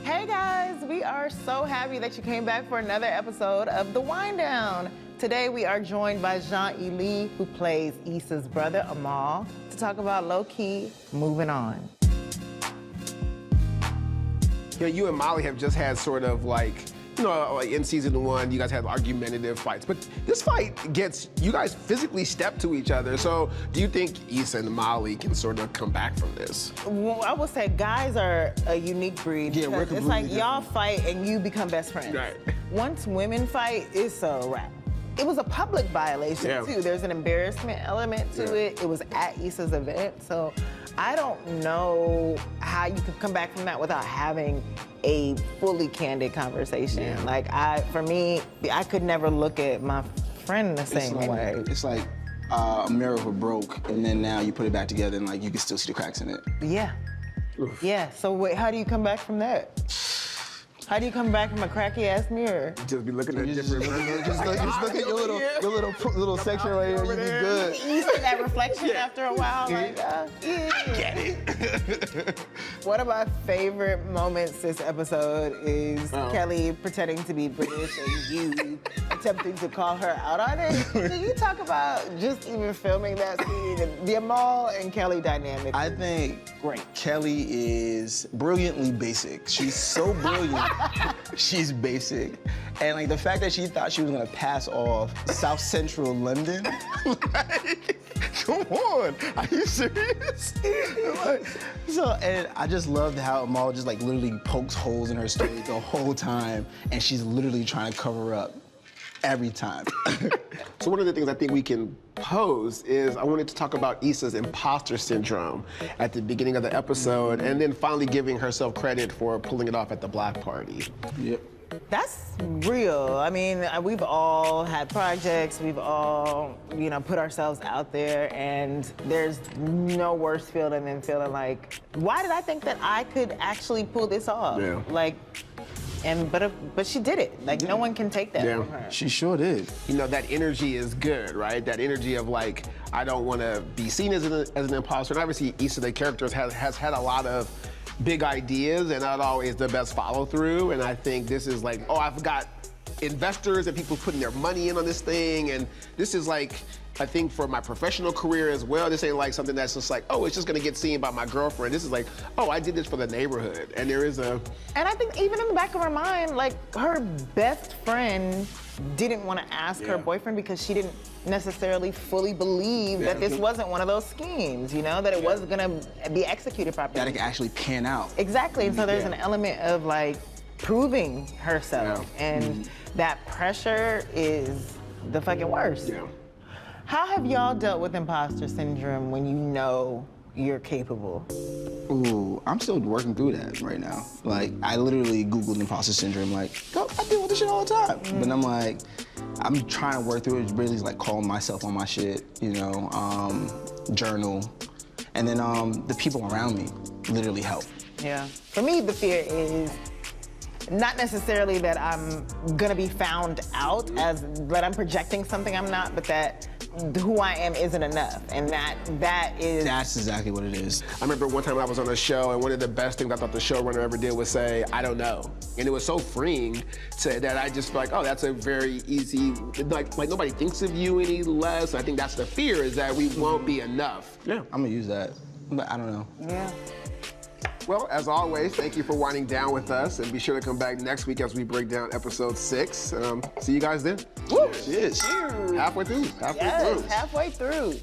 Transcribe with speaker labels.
Speaker 1: Hey guys, we are so happy that you came back for another episode of The Wind Down. Today we are joined by Jean-E Lee, who plays Issa's brother, Amal, to talk about low-key moving on.
Speaker 2: Yeah, you and Molly have just had sort of like, you know, like in season 1, you guys had argumentative fights, but this fight gets, you guys physically step to each other. So do you think Issa and Molly can sort of come back from this?
Speaker 1: Well, I will say guys are a unique breed.
Speaker 2: Yeah, we're
Speaker 1: because it's like y'all fight and you become best friends.
Speaker 2: Right.
Speaker 1: Once women fight, it's a wrap. It was a public violation too. There's an embarrassment element to it. It was at Issa's event, so I don't know how you could come back from that without having a fully candid conversation. Like for me, I could never look at my friend the same way.
Speaker 3: It's like a mirror broke, and then now you put it back together, and like you can still see the cracks in it.
Speaker 1: Yeah. Oof. Yeah. So wait, how do you come back from that? How do you come back from a cracky ass mirror?
Speaker 2: Just be looking at different.
Speaker 3: Just look at your little section right here. You be good.
Speaker 1: You see that reflection after a while, like,
Speaker 2: Get it.
Speaker 1: One of my favorite moments this episode is Kelly pretending to be British and you attempting to call her out on it. Can you talk about just even filming that scene, the Amal and Kelly dynamic?
Speaker 3: I think
Speaker 1: great.
Speaker 3: Kelly is brilliantly basic. She's so brilliant. She's basic. And like the fact that she thought she was gonna pass off South Central London, like, come on, are you serious? And I just loved how Amal just like literally pokes holes in her story the whole time, and she's literally trying to cover up every time.
Speaker 2: So one of the things I think we can pose is I wanted to talk about Issa's imposter syndrome at the beginning of the episode, and then finally giving herself credit for pulling it off at the block party.
Speaker 3: Yep.
Speaker 1: That's real. I mean, we've all had projects, we've all, you know, put ourselves out there, and there's no worse feeling than feeling like, why did I think that I could actually pull this off?
Speaker 2: Yeah.
Speaker 1: Like, but she did it. Like, no one can take that from her.
Speaker 3: She sure did.
Speaker 2: You know, that energy is good, right? That energy of like, I don't want to be seen as an imposter. And obviously, Issa, the character, has had a lot of big ideas and not always the best follow through. And I think this is like, oh, I've got investors and people putting their money in on this thing. And this is like, I think for my professional career as well, this ain't like something that's just like, oh, it's just gonna get seen by my girlfriend. This is like, oh, I did this for the neighborhood. And there is a...
Speaker 1: And I think even in the back of her mind, like her best friend didn't want to ask her boyfriend because she didn't necessarily fully believe that this wasn't one of those schemes, you know, that it wasn't gonna be executed properly.
Speaker 3: That it could actually pan out.
Speaker 1: Exactly, and so there's an element of like proving herself, and that pressure is the fucking worst.
Speaker 2: Yeah.
Speaker 1: How have y'all dealt with imposter syndrome when you know you're capable?
Speaker 3: Ooh, I'm still working through that right now. Like, I literally Googled imposter syndrome, like, I deal with this shit all the time. But I'm like, I'm trying to work through it, really like calling myself on my shit, you know, journal. And then the people around me literally help.
Speaker 1: Yeah. For me, the fear is not necessarily that I'm gonna be found out as that I'm projecting something I'm not, but that who I am isn't enough, and that is...
Speaker 3: That's exactly what it is.
Speaker 2: I remember one time I was on a show, and one of the best things I thought the showrunner ever did was say, I don't know. And it was so freeing that I just feel like, oh, that's a very easy, like nobody thinks of you any less. I think that's the fear, is that we won't be enough. Yeah.
Speaker 3: I'm gonna use that, but I don't know.
Speaker 1: Yeah.
Speaker 2: Well, as always, thank you for winding down with us, and be sure to come back next week as we break down episode 6. See you guys then.
Speaker 1: Woo!
Speaker 3: Cheers.
Speaker 2: Halfway through.
Speaker 1: Yes, halfway through.